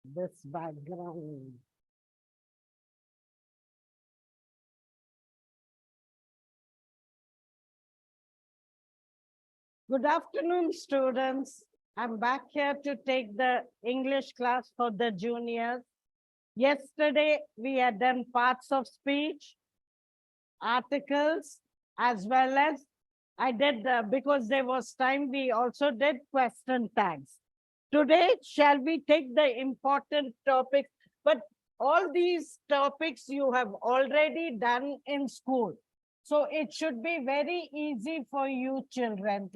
This background. Good afternoon, students. I'm back here to take the English class for the juniors. Yesterday, we had done parts of speech, articles, as well as I did, because there was time, we also did question tags. Today, shall we take the important topics? But all these topics you have already done in school. So it should be very easy for you children.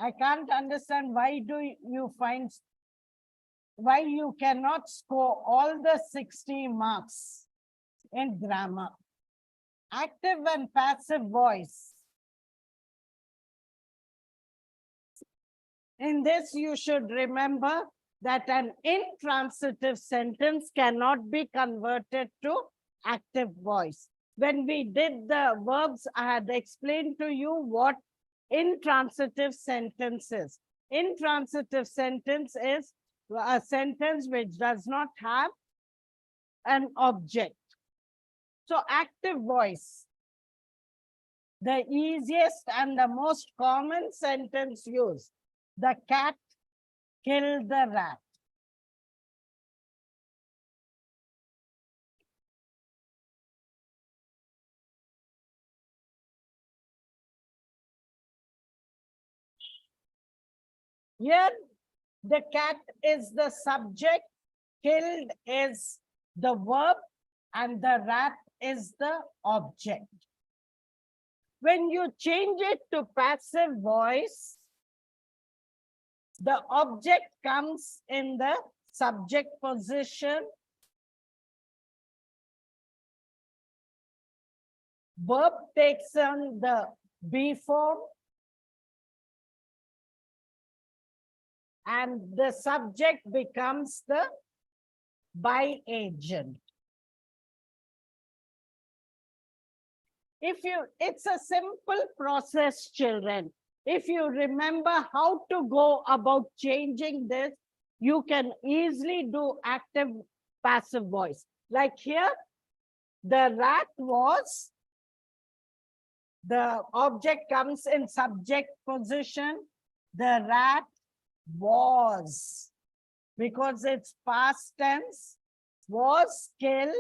I can't understand why do you find, why you cannot score all the 60 marks in grammar. Active and passive voice. In this, you should remember that an intransitive sentence cannot be converted to active voice. When we did the verbs, I had explained to you what intransitive sentence is. Intransitive sentence is a sentence which does not have an object. So active voice, the easiest and the most common sentence used. The cat killed the rat. Here, the cat is the subject, killed is the verb, and the rat is the object. When you change it to passive voice, the object comes in the subject position. Verb takes on the be form. And the subject becomes the by agent. It's a simple process, children. If you remember how to go about changing this, you can easily do active passive voice. Like here, the rat was, the object comes in subject position. The rat was, because it's past tense, was killed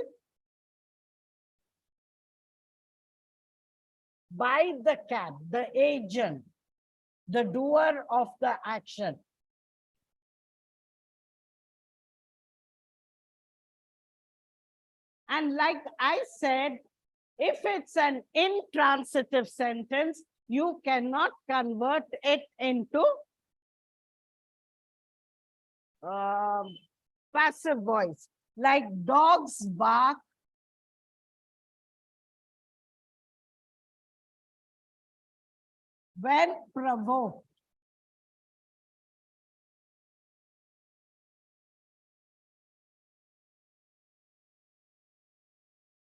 by the cat, the agent, the doer of the action. And like I said, if it's an intransitive sentence, you cannot convert it into passive voice. Like dogs bark when provoked.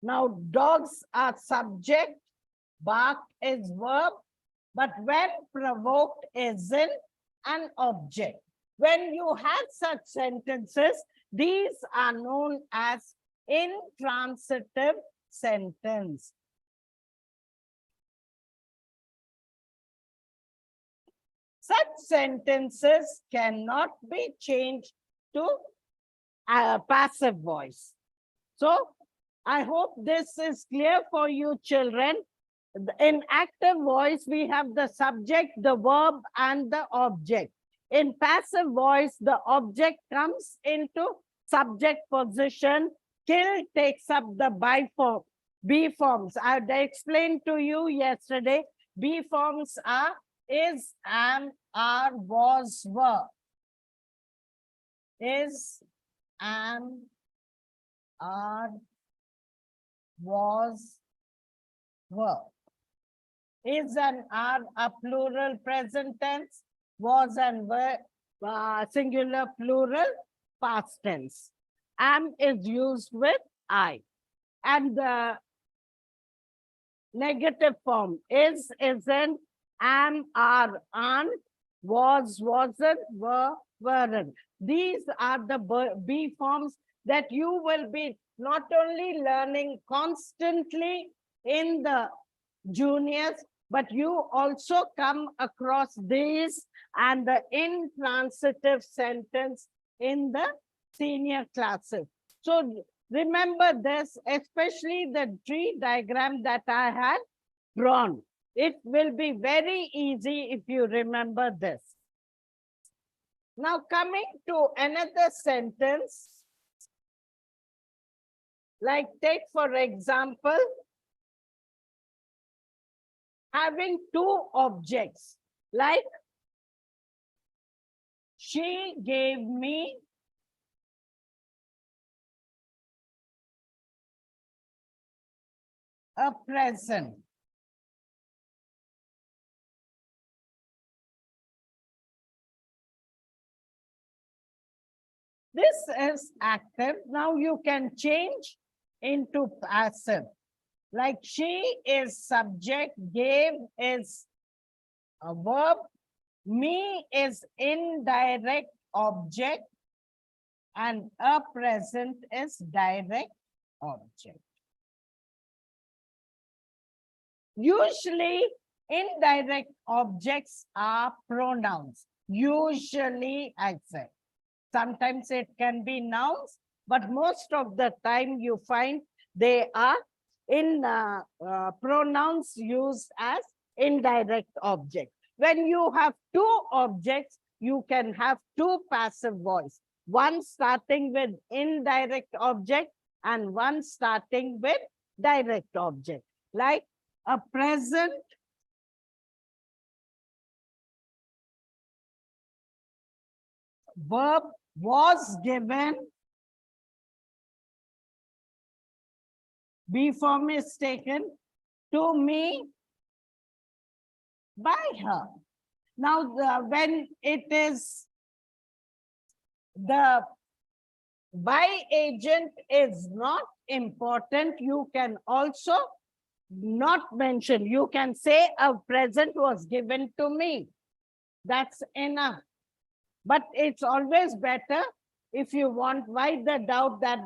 Now, dogs are subject, bark is verb, but when provoked is in an object. When you have such sentences, these are known as intransitive sentence. Such sentences cannot be changed to a passive voice. So, I hope this is clear for you children. In active voice, we have the subject, the verb, and the object. In passive voice, the object comes into subject position. Kill takes up the by form, be forms. I explained to you yesterday, be forms are is, am, are, was, were. Is, am, are, was, were. Is and are a plural present tense, was and were singular plural past tense. Am is used with I. And negative form. Is, isn't, am, are, aren't, was, wasn't, were, weren't. These are the be forms that you will be not only learning constantly in the juniors, but you also come across these and the intransitive sentence in the senior classes. So remember this, especially the tree diagram that I had drawn. It will be very easy if you remember this. Now coming to another sentence, like take for example, having two objects, like she gave me a present. This is active. Now you can change into passive. Like she is subject, gave is a verb, me is indirect object, and a present is direct object. Usually, indirect objects are pronouns. Usually, I say. Sometimes it can be nouns, but most of the time you find they are in pronouns used as indirect object. When you have two objects, you can have two passive voice. One starting with indirect object and one starting with direct object. Like a present verb was given, be form is taken, to me by her. Now, when it is the by agent is not important, you can also not mention. You can say a present was given to me. That's enough. But it's always better if you want, why the doubt that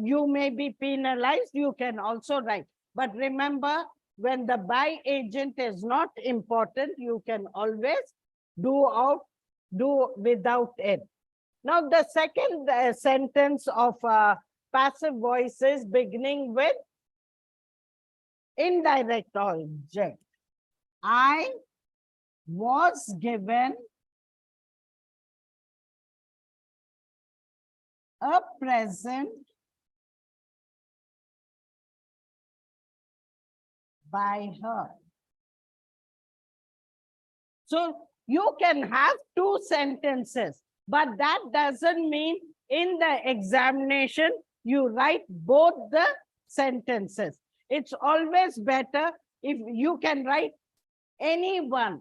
you may be penalized, you can also write. But remember, when the by agent is not important, you can always do without it. Now, the second sentence of passive voices beginning with indirect object. I was given a present by her. So you can have two sentences, but that doesn't mean in the examination you write both the sentences. It's always better if you can write any one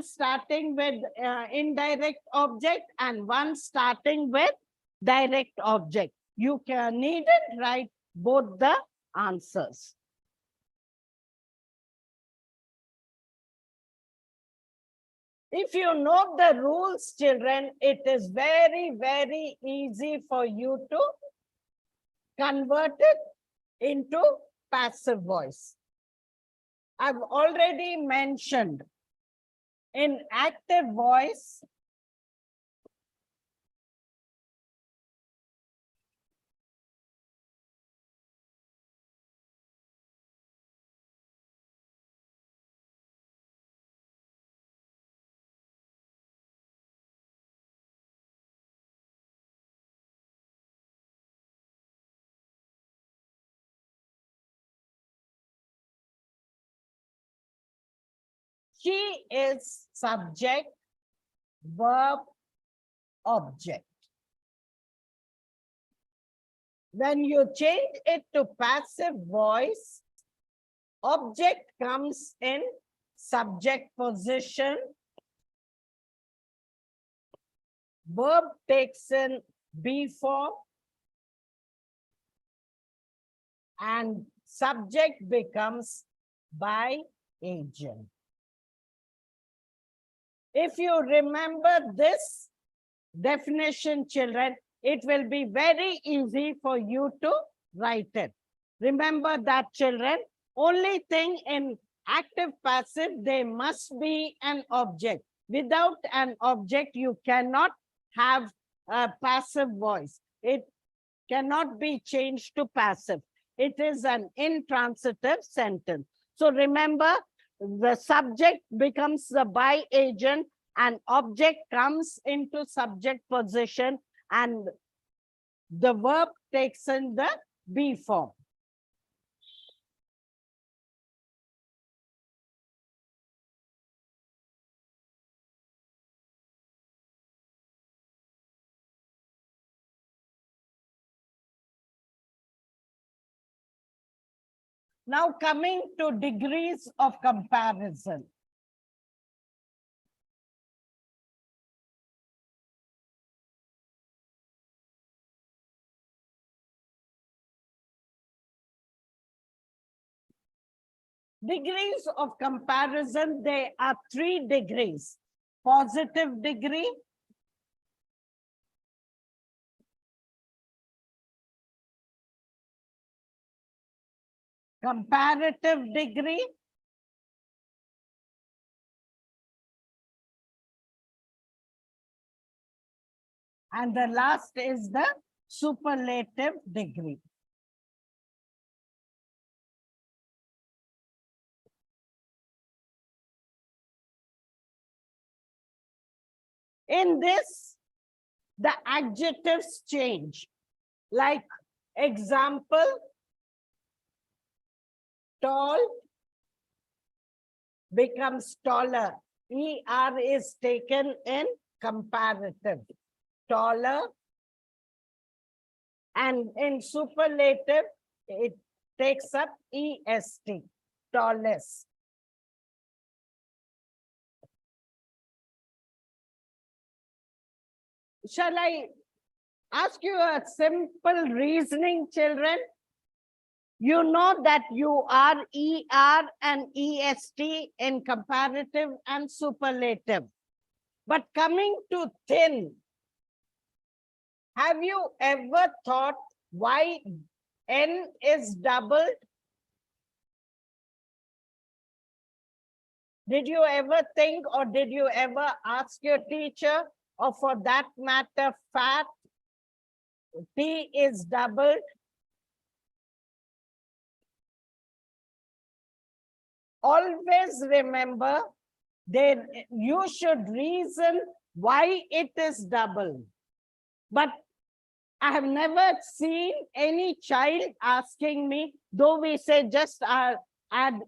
starting with indirect object and one starting with direct object. You needn't write both the answers. If you know the rules, children, it is very, very easy for you to convert it into passive voice. I've already mentioned in active voice, she is subject, verb, object. When you change it to passive voice, object comes in subject position, verb takes in be form, and subject becomes by agent. If you remember this definition, children, it will be very easy for you to write it. Remember that, children, only thing in active passive, there must be an object. Without an object, you cannot have a passive voice. It cannot be changed to passive. It is an intransitive sentence. So remember, the subject becomes the by agent, and object comes into subject position, and the verb takes in the be form. Now coming to degrees of comparison. Degrees of comparison, there are 3 degrees. Positive degree, comparative degree, and the last is the superlative degree. In this, the adjectives change. Like example, tall becomes taller. ER is taken in comparative. Taller. And in superlative, it takes up EST, tallest. Shall I ask you a simple reasoning, children? You know that you are ER and EST in comparative and superlative. But coming to thin, have you ever thought why N is doubled? Did you ever think, or did you ever ask your teacher, or for that matter, fat, T is doubled? Always remember that you should reason why it is doubled. But I have never seen any child asking me, though we say just add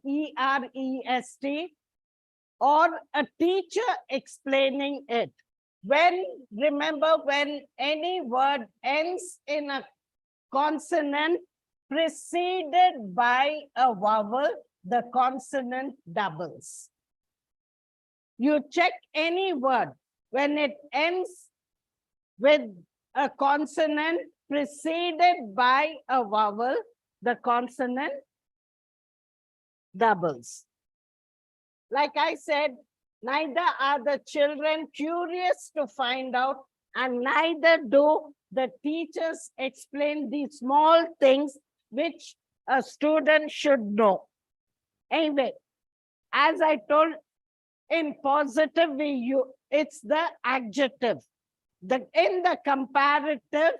EREST, or a teacher explaining it. Remember, when any word ends in a consonant preceded by a vowel, the consonant doubles. You check any word, when it ends with a consonant preceded by a vowel, the consonant doubles. Like I said, neither are the children curious to find out, and neither do the teachers explain these small things which a student should know. Anyway, as I told, in positive, it's the adjective. In the comparative,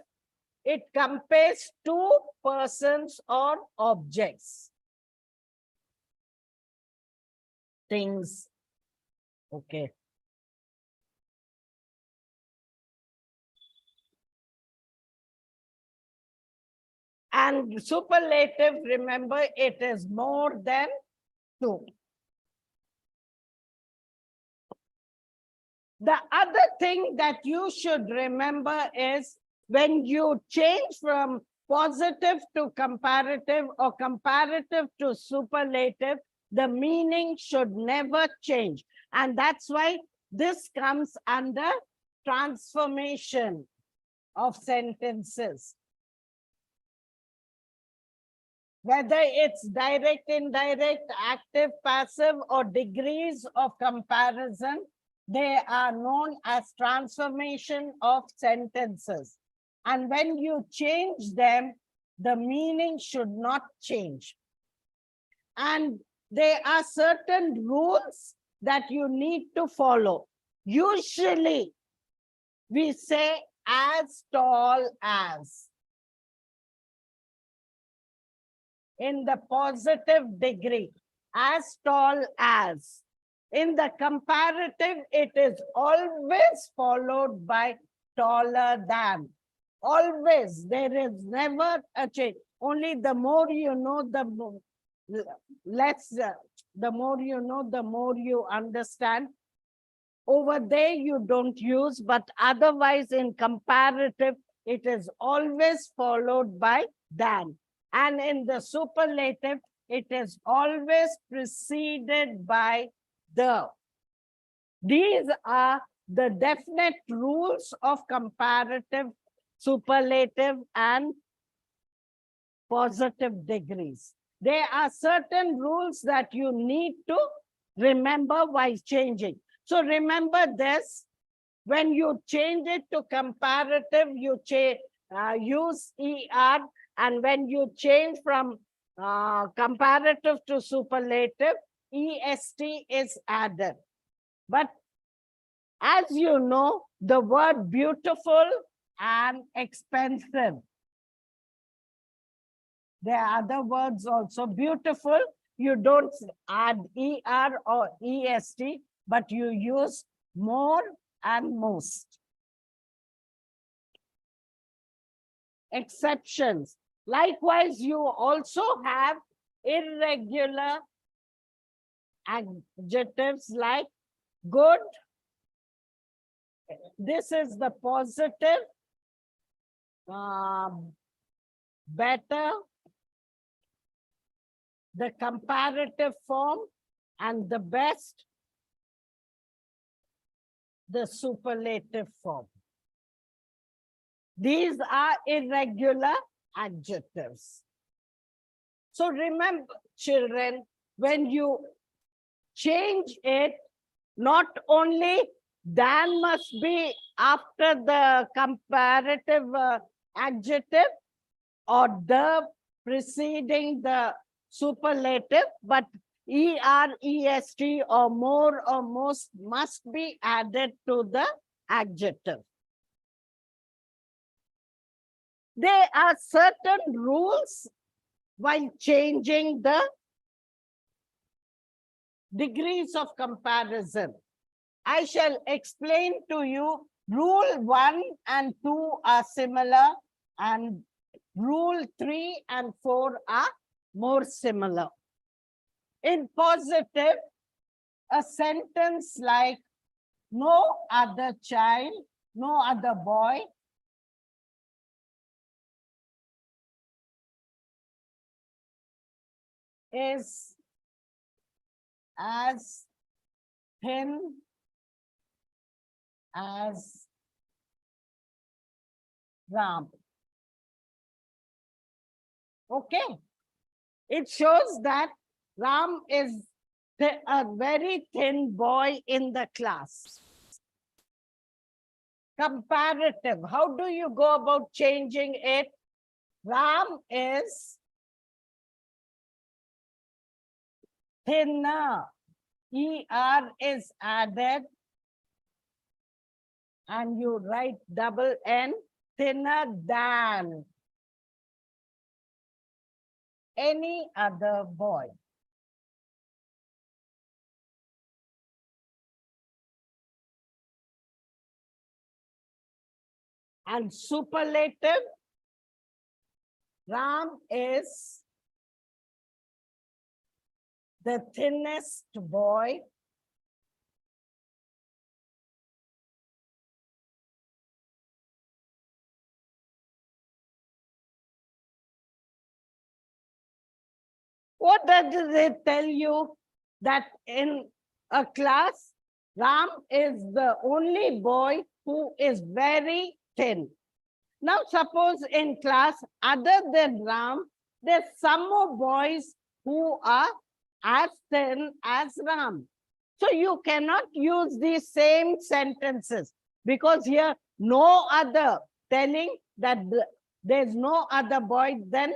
it compares 2 persons or objects. Things. Okay. And superlative, remember, it is more than 2. The other thing that you should remember is when you change from positive to comparative or comparative to superlative, the meaning should never change. And that's why this comes under transformation of sentences. whether it's direct, indirect, active, passive, or degrees of comparison, they are known as transformation of sentences. And when you change them, the meaning should not change. And there are certain rules that you need to follow. Usually, we say as tall as. In the positive degree, as tall as. In the comparative, it is always followed by taller than. Always, there is never a change. Only the more you know, the less, the more you know, the more you understand. Over there, you don't use, but otherwise in comparative, it is always followed by than. And in the superlative, it is always preceded by the. These are the definite rules of comparative, superlative, and positive degrees. There are certain rules that you need to remember while changing. So remember this, when you change it to comparative, you use ER, and when you change from comparative to superlative, EST is added. But as you know, the word beautiful and expensive, there are other words also. Beautiful, you don't add ER or EST, but you use more and most. Exceptions. Likewise, you also have irregular adjectives like good. This is the positive, better, the comparative form, and the best, the superlative form. These are irregular adjectives. So remember, children, when you change it, not only than must be after the comparative adjective or the preceding the superlative, but ER, EST or more or most must be added to the adjective. There are certain rules while changing the degrees of comparison. I shall explain to you. Rule 1 and 2 are similar, and rule 3 and 4 are more similar. In positive, a sentence like no other child, no other boy is as thin as Ram. Okay. It shows that Ram is a very thin boy in the class. Comparative. How do you go about changing it? Ram is thinner. ER is added. And you write double N, thinner than any other boy. And superlative, Ram is the thinnest boy. What does it tell you? That in a class, Ram is the only boy who is very thin. Now, suppose in class, other than Ram, There's some more boys who are as thin as Ram. So you cannot use these same sentences because here no other telling that there's no other boy than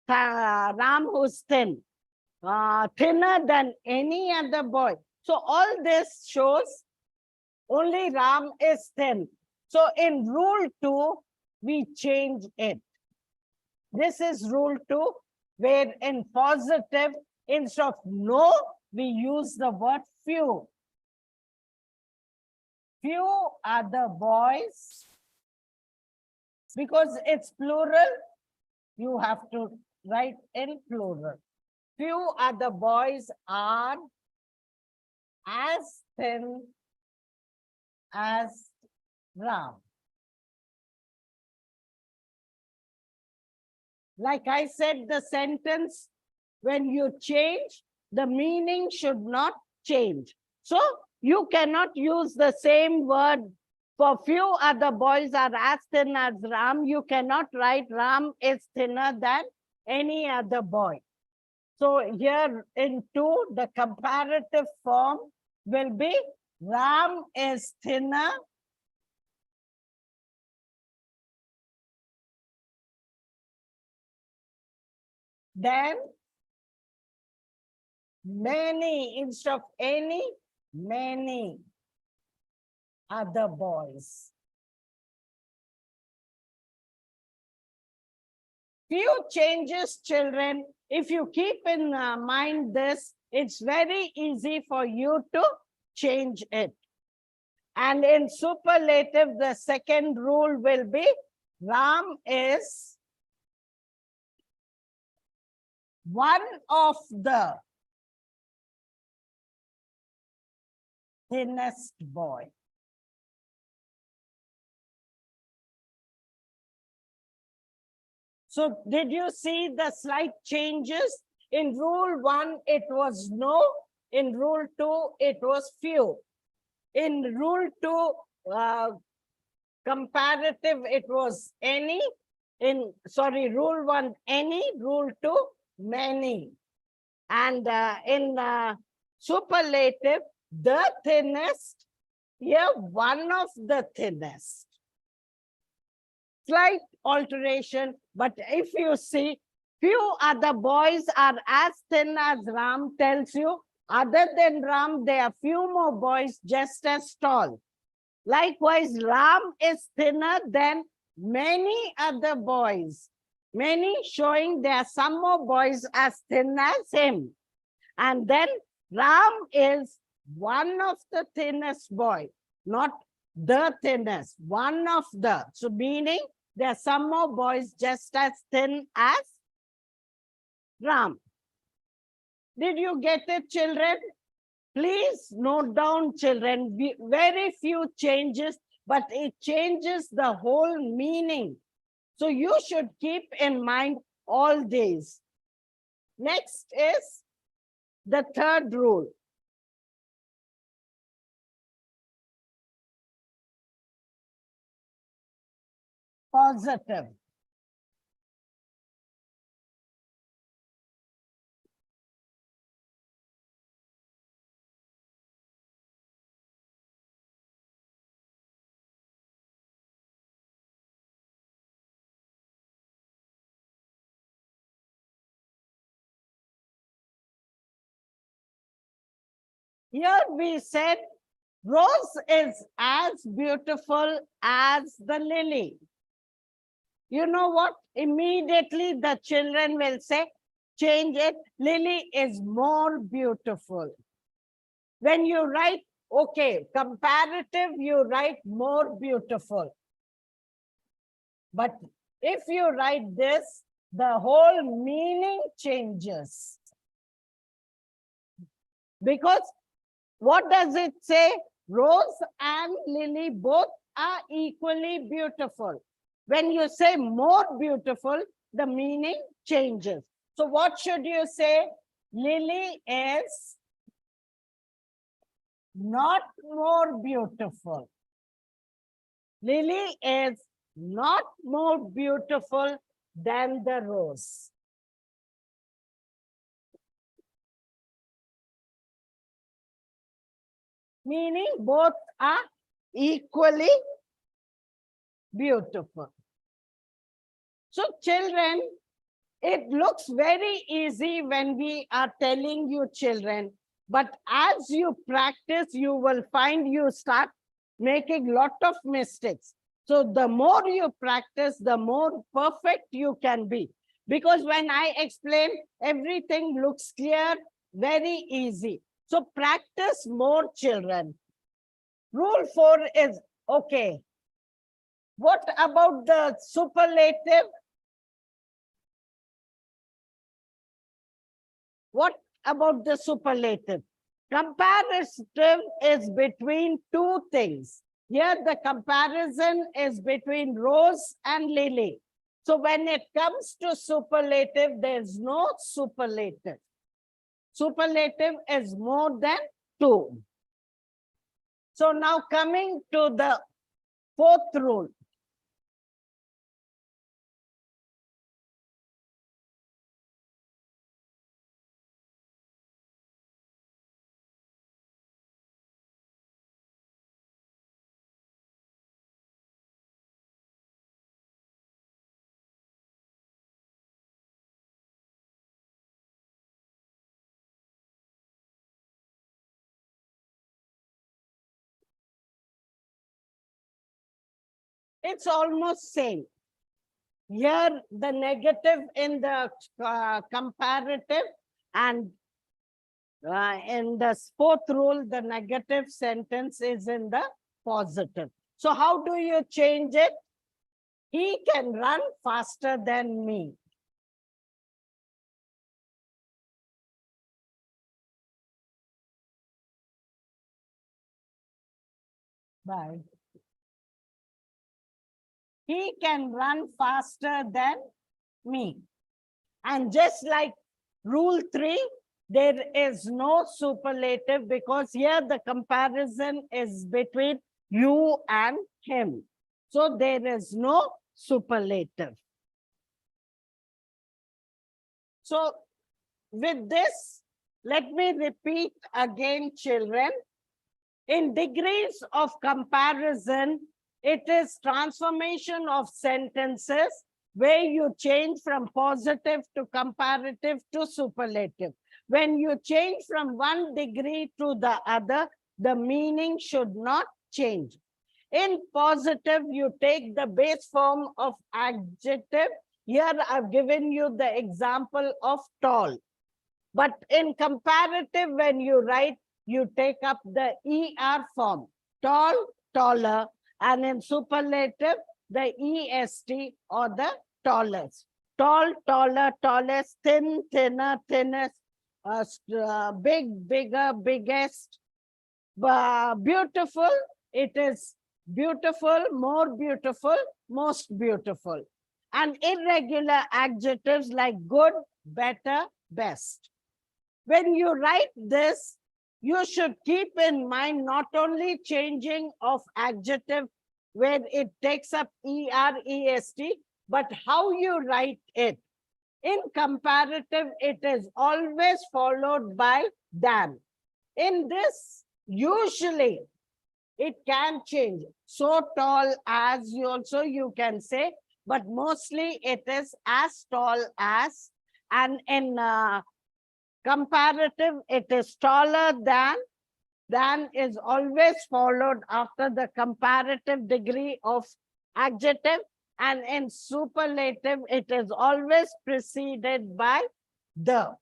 Ram who's thin, thinner than any other boy. So all this shows only Ram is thin. So in rule 2, we change it. This is rule 2, where in positive, instead of no, we use the word few. Few are the boys. Because it's plural, you have to write in plural. Few other boys are as thin as Ram. Like I said, the sentence, when you change, the meaning should not change. So you cannot use the same word for few other boys are as thin as Ram. You cannot write Ram is thinner than any other boy. So here in 2, the comparative form will be Ram is thinner than many, instead of any, many other boys. Few changes, children. If you keep in mind this, it's very easy for you to change it. And in superlative, the second rule will be Ram is one of the thinnest boy. So did you see the slight changes? In rule 1, it was no. In rule 2, it was few. In rule 2, comparative, it was any. Rule 1, any. Rule 2, many. And in superlative, the thinnest, here one of the thinnest. Slight alteration, but if you see, few other boys are as thin as Ram tells you. Other than Ram, there are few more boys just as tall. Likewise, Ram is thinner than many other boys. Many showing there are some more boys as thin as him. And then Ram is one of the thinnest boy, not the thinnest, one of the. So meaning there are some more boys just as thin as Ram. Did you get it, children? Please note down, children. Very few changes, but it changes the whole meaning. So you should keep in mind all these. Next is the third rule. Positive. Here we said Rose is as beautiful as the lily. You know what? Immediately the children will say, change it. Lily is more beautiful. When you write, okay, comparative, you write more beautiful. But if you write this, the whole meaning changes. Because what does it say? Rose and lily both are equally beautiful. When you say more beautiful, the meaning changes. So what should you say? Lily is not more beautiful. Lily is not more beautiful than the rose. meaning both are equally beautiful. So children, it looks very easy when we are telling you children, but as you practice, you will find you start making lot of mistakes. So the more you practice, the more perfect you can be. Because when I explain, everything looks clear, very easy. So practice more, children. Rule 4 is, okay, what about the superlative? What about the superlative? Comparative is between two things. Here the comparison is between Rose and Lily. So when it comes to superlative, there's no superlative. Superlative is more than 2. So now coming to the 4th rule. It's almost same. Here, the negative in the comparative, and in the 4th rule, the negative sentence is in the positive. So how do you change it? He can run faster than me. Bye. He can run faster than me. And just like rule 3, there is no superlative because here the comparison is between you and him. So there is no superlative. So with this, let me repeat again, children. In degrees of comparison, it is transformation of sentences where you change from positive to comparative to superlative. When you change from one degree to the other, the meaning should not change. In positive, you take the base form of adjective. Here I've given you the example of tall. But in comparative, when you write, you take up the ER form, tall, taller, and in superlative, the EST or the tallest. Tall, taller, tallest, thin, thinner, thinnest, big, bigger, biggest. Beautiful, it is beautiful, more beautiful, most beautiful. And irregular adjectives like good, better, best. When you write this, you should keep in mind not only changing of adjective where it takes up ER, EST, but how you write it. In comparative, it is always followed by than. In this, usually, it can change. So tall as you also you can say, but mostly it is as tall as, and in comparative, it is taller than is always followed after the comparative degree of adjective, and in superlative, it is always preceded by the.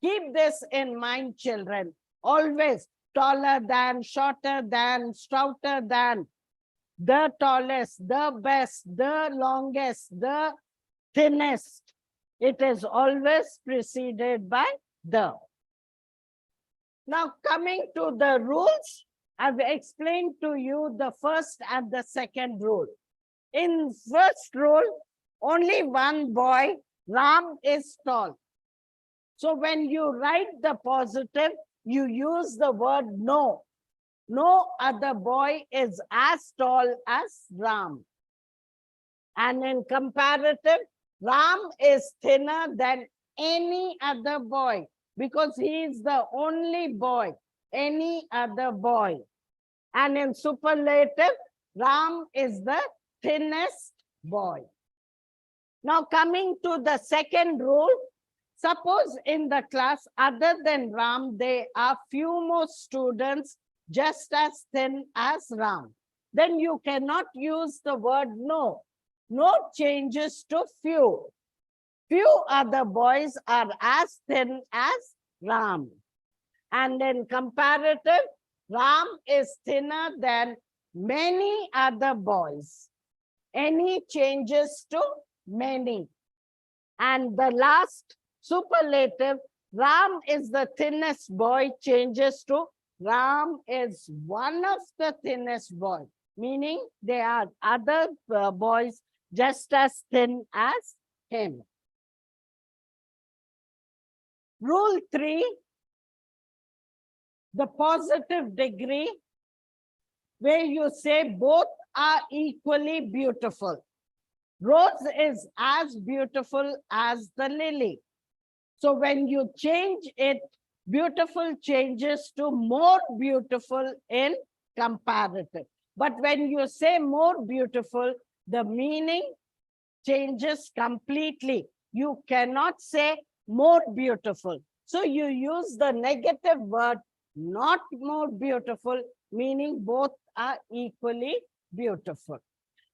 Keep this in mind, children. Always taller than, shorter than, stouter than, the tallest, the best, the longest, the thinnest. It is always preceded by the. Now coming to the rules, I've explained to you the first and the second rule. In first rule, only one boy, Ram, is tall. So when you write the positive, you use the word no. No other boy is as tall as Ram. And in comparative, Ram is thinner than any other boy because he is the only boy, any other boy. And in superlative, Ram is the thinnest boy. Now coming to the second rule, suppose in the class other than Ram, there are few more students just as thin as Ram. Then you cannot use the word no. No changes to few. Few other boys are as thin as Ram. And in comparative, Ram is thinner than many other boys. Any changes to many. And the last superlative, Ram is the thinnest boy, changes to Ram is one of the thinnest boys, meaning there are other boys just as thin as him. Rule 3, the positive degree, where you say both are equally beautiful. Rose is as beautiful as the lily. So when you change it, beautiful changes to more beautiful in comparative. But when you say more beautiful, the meaning changes completely. You cannot say more beautiful. So you use the negative word, not more beautiful, meaning both are equally beautiful.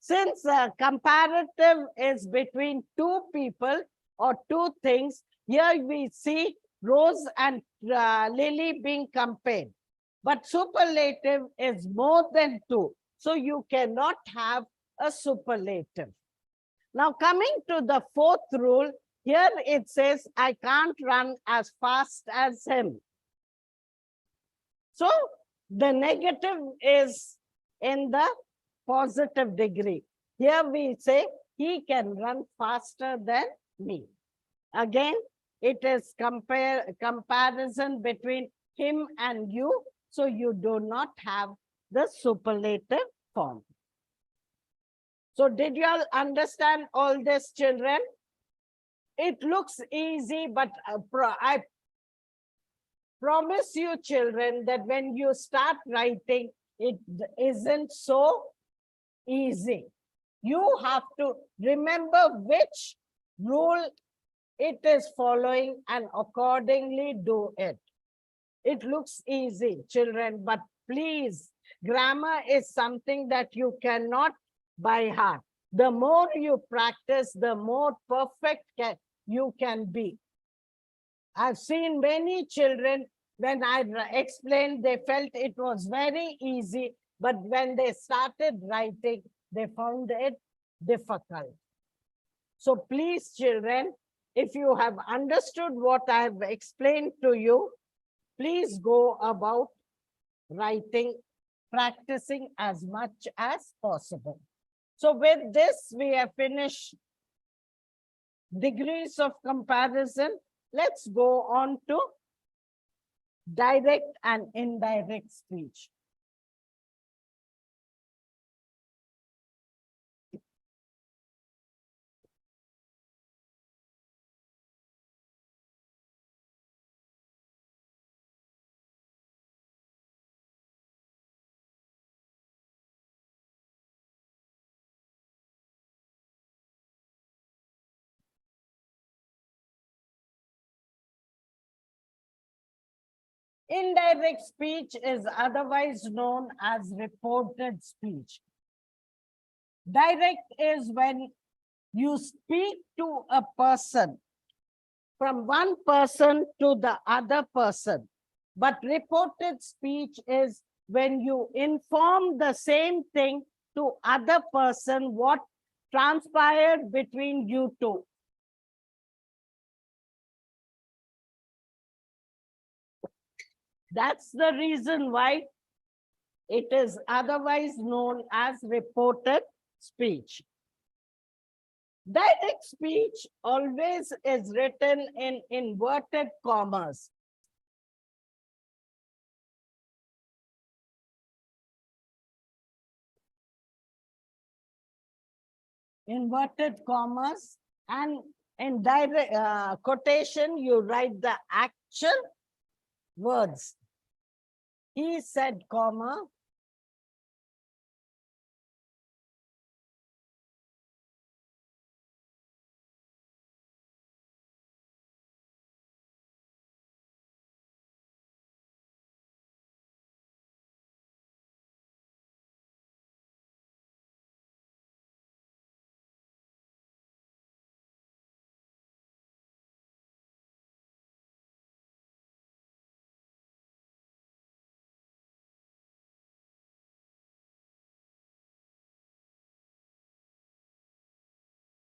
Since comparative is between two people or two things, here we see Rose and Lily being compared. But superlative is more than two. So you cannot have a superlative. Now coming to the fourth rule, here it says, I can't run as fast as him. So the negative is in the positive degree. Here we say, he can run faster than me. Again, it is comparison between him and you. So you do not have the superlative form. So did you all understand all this, children? It looks easy, but I promise you, children, that when you start writing, it isn't so easy. You have to remember which rule it is following and accordingly do it. It looks easy, children, but please, grammar is something that you cannot by heart. The more you practice, the more perfect you can be. I've seen many children, when I explained, they felt it was very easy, but when they started writing, they found it difficult. So please, children, if you have understood what I have explained to you, please go about writing, practicing as much as possible. So with this, we have finished degrees of comparison. Let's go on to direct and indirect speech. Indirect speech is otherwise known as reported speech. Direct is when you speak to a person, from one person to the other person. But reported speech is when you inform the same thing to other person what transpired between you two. That's the reason why it is otherwise known as reported speech. Direct speech always is written in inverted commas. Inverted commas, and in direct quotation, you write the actual words. He said, comma,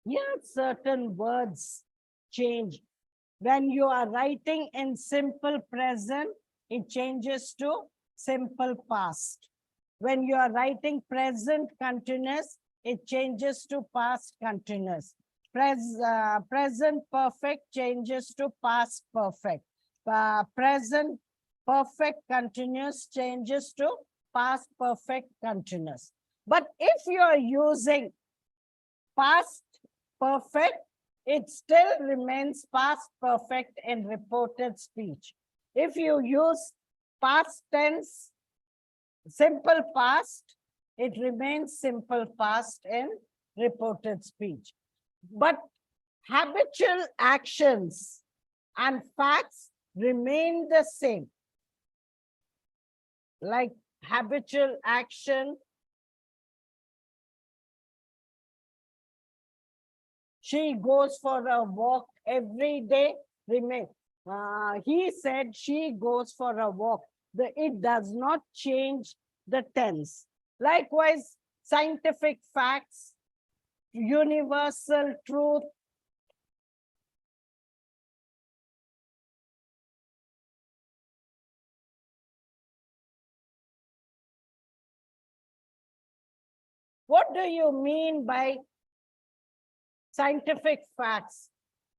Yeah, certain words change. When you are writing in simple present, it changes to simple past. When you are writing present continuous, it changes to past continuous. Present perfect changes to past perfect. Present perfect continuous changes to past perfect continuous. But if you are using past perfect, it still remains past perfect in reported speech. If you use past tense, simple past, it remains simple past in reported speech. But habitual actions and facts remain the same. Like habitual action, she goes for a walk every day. He said she goes for a walk. It does not change the tense. Likewise, scientific facts, universal truth, what do you mean by scientific facts?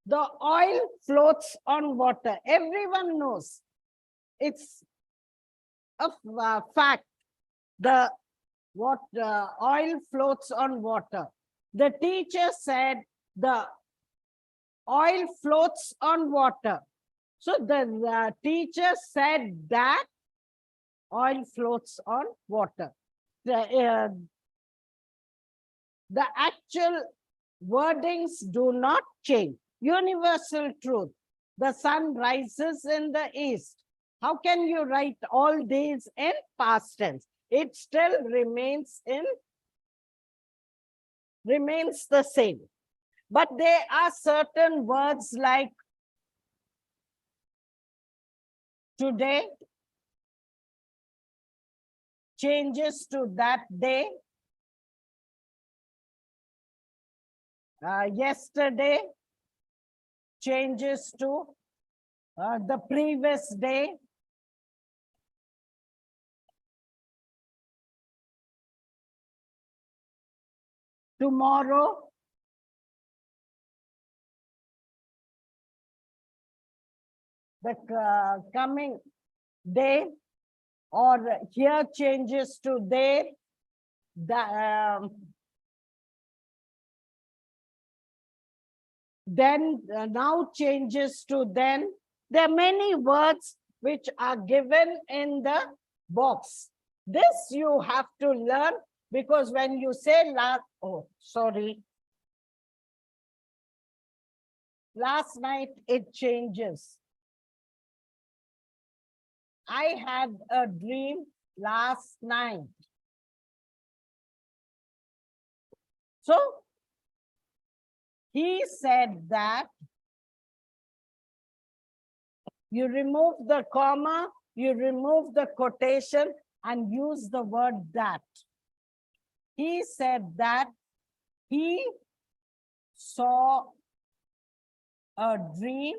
The oil floats on water. Everyone knows it's a fact. The oil floats on water. The teacher said the oil floats on water. So the teacher said that oil floats on water. The actual wordings do not change. Universal truth. The sun rises in the east. How can you write all these in past tense? It still remains the same. But there are certain words like today changes to that day. Yesterday changes to the previous day. Tomorrow the coming day, or here changes to there. Then now changes to then. There are many words which are given in the box. This you have to learn, because when you say last night it changes. I had a dream last night. So he said that you remove the comma, you remove the quotation and use the word that. He said that he saw a dream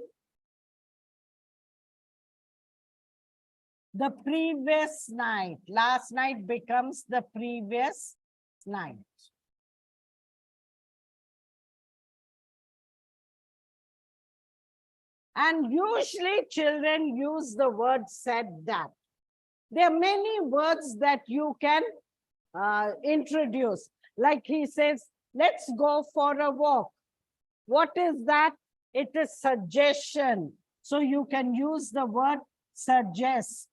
the previous night. Last night becomes the previous night. And usually children use the word said that. There are many words that you can introduce. Like he says, let's go for a walk. What is that? It is suggestion. So you can use the word suggest.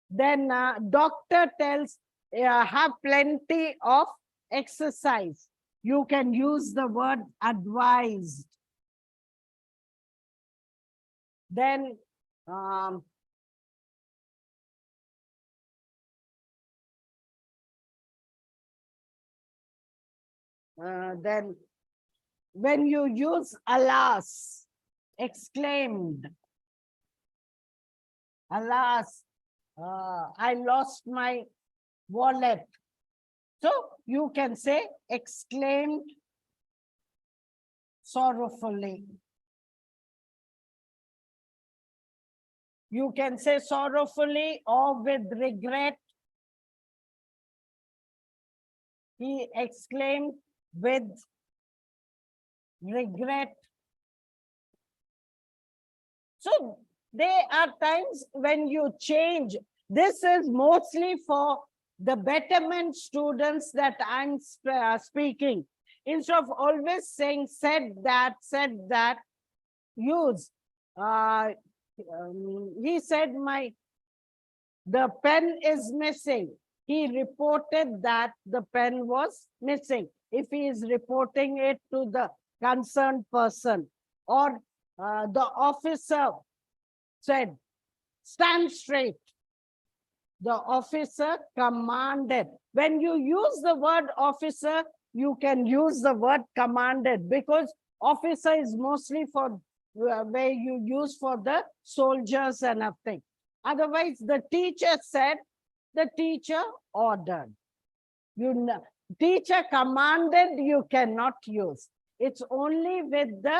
Then doctor tells, have plenty of exercise. You can use the word advised. Then when you use alas, exclaimed, alas, I lost my wallet. So you can say exclaimed sorrowfully. You can say sorrowfully or with regret. He exclaimed with regret. So there are times when you change. This is mostly for the betterment students that I'm speaking. Instead of always saying said that, use. He said the pen is missing. He reported that the pen was missing. If he is reporting it to the concerned person, or the officer said, stand straight. The officer commanded. When you use the word officer, you can use the word commanded, because officer is mostly for where you use for the soldiers and everything. Otherwise, the teacher said, the teacher ordered. Teacher commanded, you cannot use. It's only with the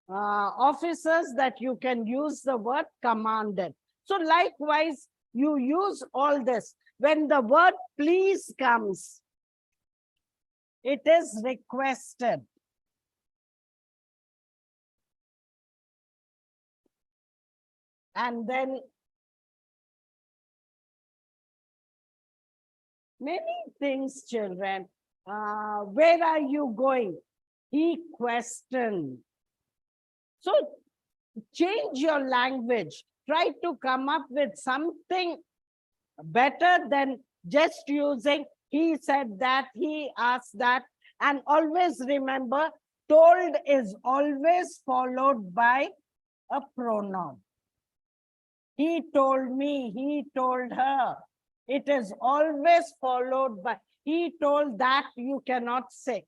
officers that you can use the word commanded. So likewise, you use all this. When the word please comes, it is requested. And then many things, children. Where are you going? He questioned. So change your language. Try to come up with something better than just using he said that, he asked that. And always remember, told is always followed by a pronoun. He told me, he told her. It is always followed by, he told that, you cannot say.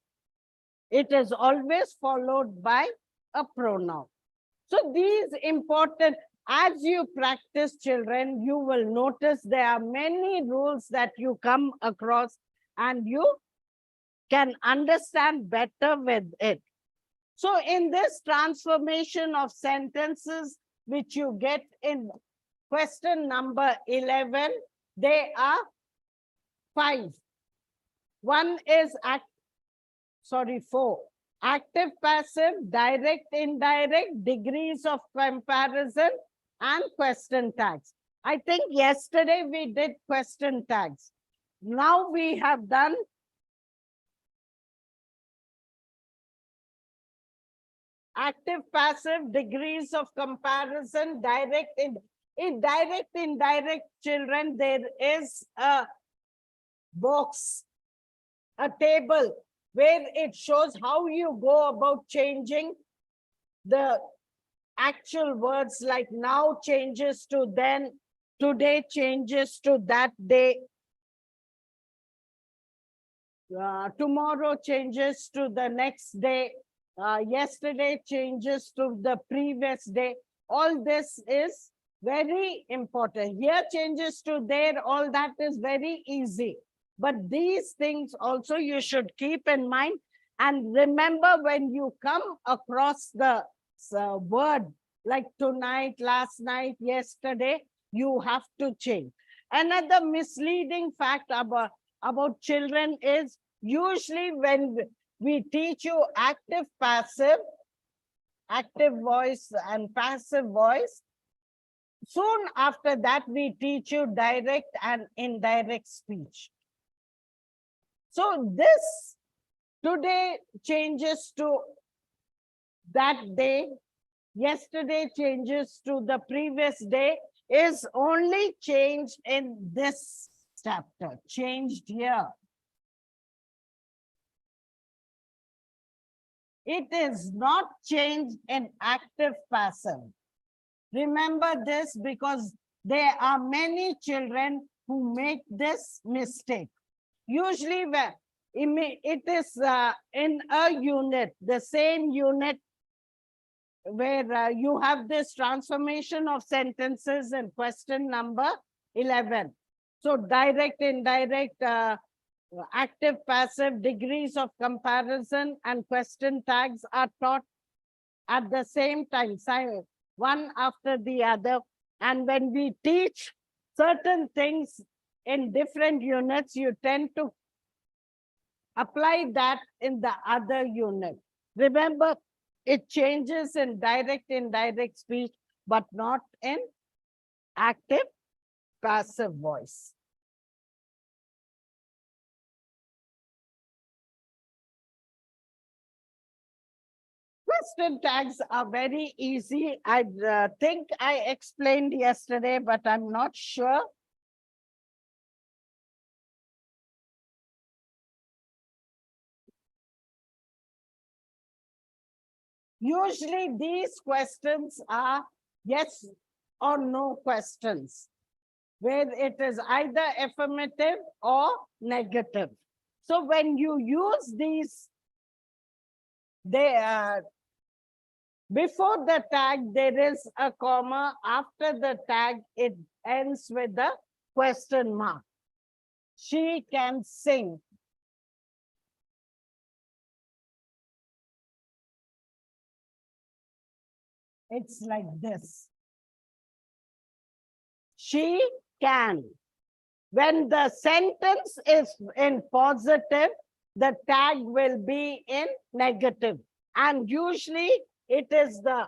It is always followed by a pronoun. So these important, as you practice, children, you will notice there are many rules that you come across and you can understand better with it. So in this transformation of sentences, which you get in question number 11, there are 5. One is 4. Active, passive, direct, indirect, degrees of comparison, and question tags. I think yesterday we did question tags. Now we have done active, passive, degrees of comparison, direct, indirect, children, there is a box, a table, where it shows how you go about changing the actual words, like now changes to then, today changes to that day, tomorrow changes to the next day, yesterday changes to the previous day. All this is very important. Here changes to there, all that is very easy. But these things also you should keep in mind. And remember, when you come across the word like tonight, last night, yesterday, you have to change. Another misleading fact about children is, usually when we teach you active, passive, active voice and passive voice, soon after that we teach you direct and indirect speech. So this today changes to that day, yesterday changes to the previous day, is only changed in this chapter, changed here. It is not changed in active, passive. Remember this, because there are many children who make this mistake. Usually it is in a unit, the same unit where you have this transformation of sentences in question number 11. So direct, indirect, active, passive, degrees of comparison, and question tags are taught at the same time, one after the other. And when we teach certain things in different units, you tend to apply that in the other unit. Remember, it changes in direct, indirect speech, but not in active, passive voice. Question tags are very easy. I think I explained yesterday, but I'm not sure. Usually these questions are yes or no questions, where it is either affirmative or negative. So when you use these, they before the tag, there is a comma. After the tag, it ends with a question mark. She can sing. It's like this. She can. When the sentence is in positive, the tag will be in negative. And usually it is the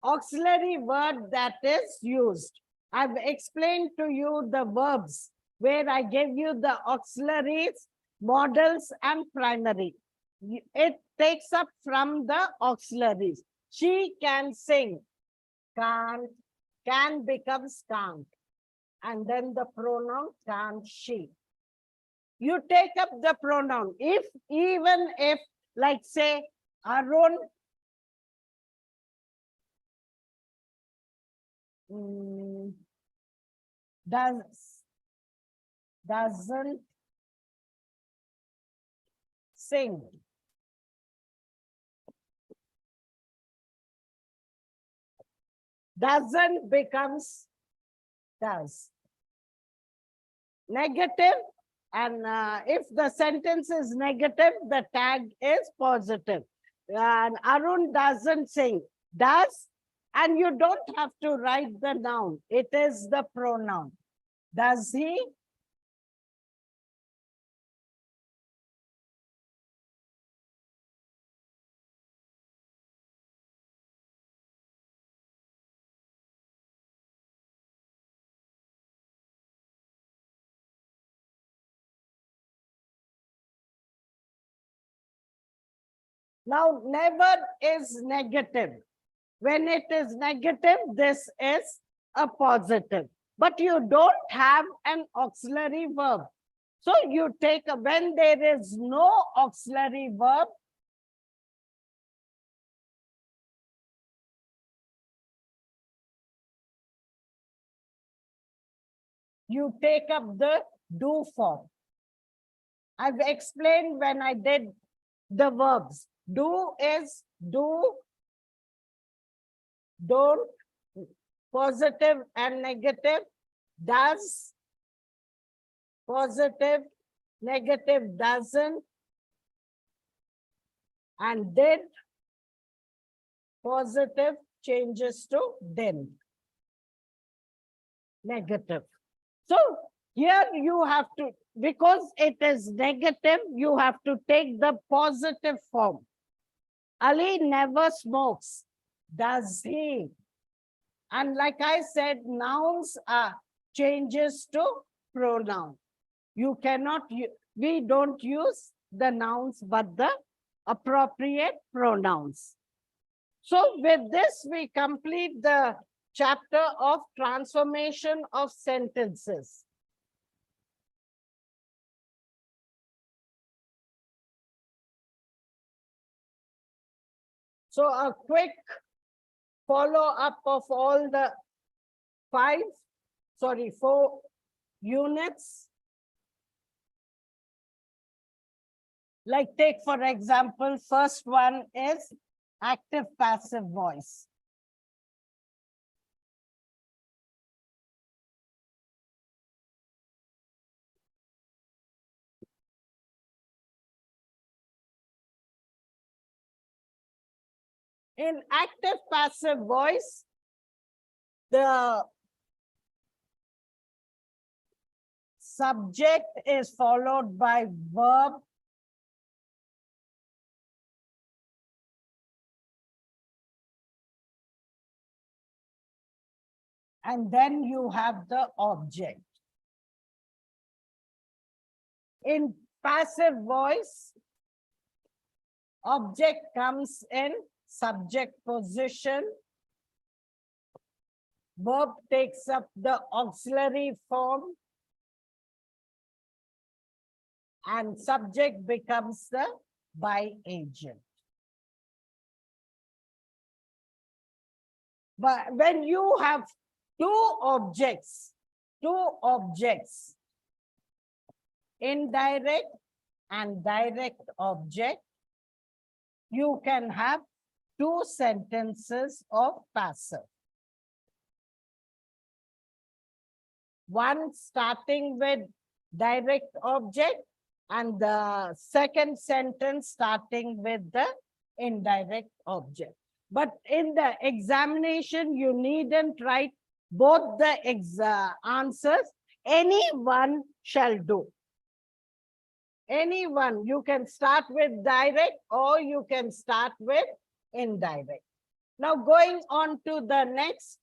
auxiliary word that is used. I've explained to you the verbs where I gave you the auxiliaries, models, and primary. It takes up from the auxiliaries. She can sing. Can't. Can becomes can't. And then the pronoun can't, she. You take up the pronoun. Even if, like say, Arun doesn't sing. Doesn't becomes does. Negative, and if the sentence is negative, the tag is positive. And Arun doesn't sing. Does, and you don't have to write the noun. It is the pronoun. Does he? Now, never is negative. When it is negative, this is a positive. But you don't have an auxiliary verb. So you take, when there is no auxiliary verb, you take up the do form. I've explained when I did the verbs. Do is do, don't, positive and negative. Does, positive, negative, doesn't. And did, positive, changes to didn't. Negative. So here you have to, because it is negative, you have to take the positive form. Ali never smokes. Does he? And like I said, nouns are changes to pronoun. You cannot, we don't use the nouns, but the appropriate pronouns. So with this, we complete the chapter of transformation of sentences. So a quick follow-up of all the 4 units. Like take, for example, first one is active passive voice. In active passive voice, the subject is followed by verb. And then you have the object. In passive voice, object comes in subject position. Verb takes up the auxiliary form. And subject becomes the by agent. But when you have two objects, indirect and direct object, you can have two sentences of passive. One starting with direct object and the second sentence starting with the indirect object. But in the examination, you needn't write both the answers. Any one shall do. Any one. You can start with direct or you can start with indirect. Now going on to the next.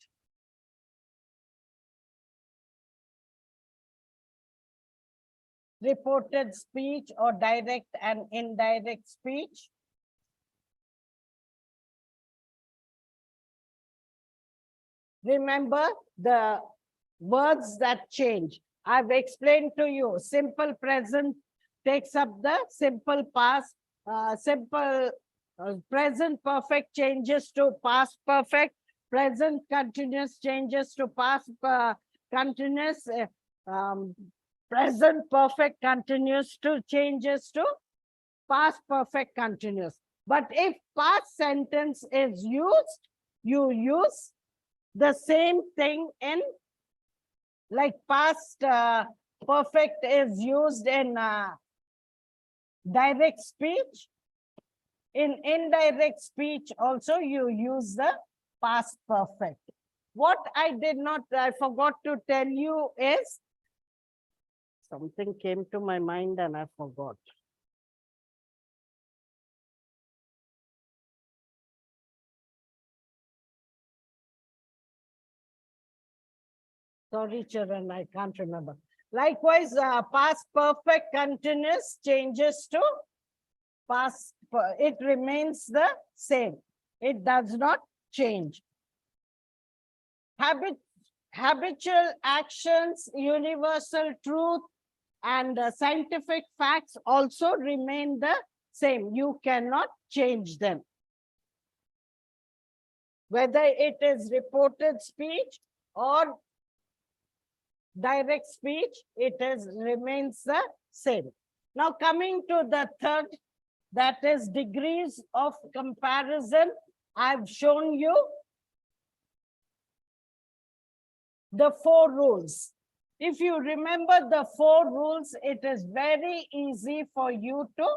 Reported speech or direct and indirect speech. Remember the words that change. I've explained to you, simple present takes up the simple past, present perfect changes to past perfect, present continuous changes to past continuous, present perfect continuous to changes to past perfect continuous. But if past sentence is used, you use the same thing in, like past perfect is used in direct speech. In indirect speech also you use the past perfect. What I forgot to tell you is, something came to my mind and I forgot. Sorry, children, I can't remember. Likewise, past perfect continuous changes to past, it remains the same. It does not change. Habitual actions, universal truth, and scientific facts also remain the same. You cannot change them. Whether it is reported speech or direct speech, it remains the same. Now coming to the third, that is degrees of comparison. I've shown you the 4 rules. If you remember the 4 rules, it is very easy for you to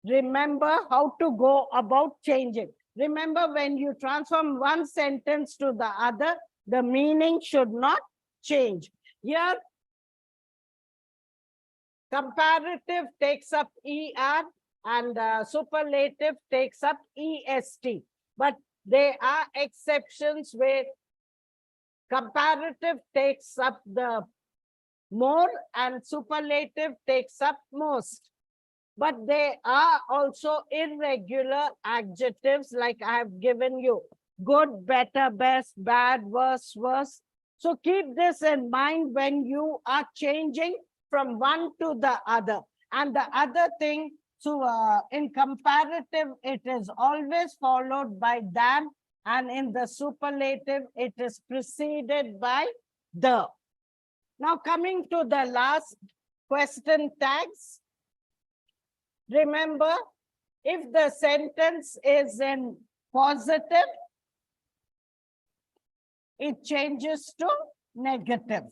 remember how to go about changing. Remember, when you transform one sentence to the other, the meaning should not change. Here, comparative takes up ER and superlative takes up EST. But there are exceptions where comparative takes up the more and superlative takes up most. But there are also irregular adjectives like I have given you. Good, better, best, bad, worse, worse. So keep this in mind when you are changing from one to the other. And the other thing, so in comparative, it is always followed by than, and in the superlative, it is preceded by the. Now coming to the last question tags. Remember, if the sentence is in positive, it changes to negative.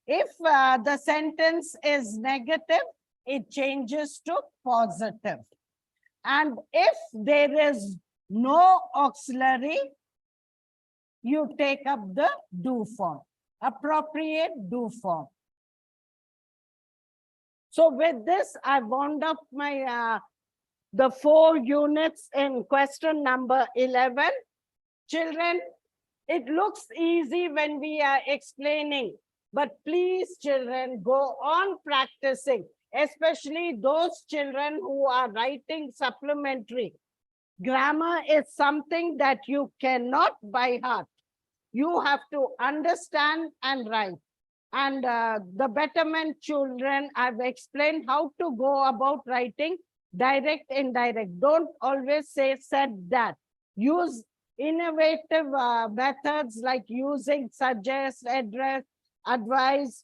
If the sentence is negative, it changes to positive. And if there is no auxiliary, you take up the do form, appropriate do form. So with this, I wound up my the 4 units in question number 11. Children, it looks easy when we are explaining, but please, children, go on practicing, especially those children who are writing supplementary. Grammar is something that you cannot by heart. You have to understand and write. And the betterment children, I've explained how to go about writing direct, indirect. Don't always say said that. Use innovative methods like using suggest, address, advise,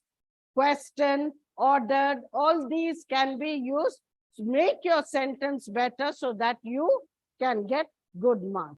question, ordered. All these can be used to make your sentence better so that you can get good marks.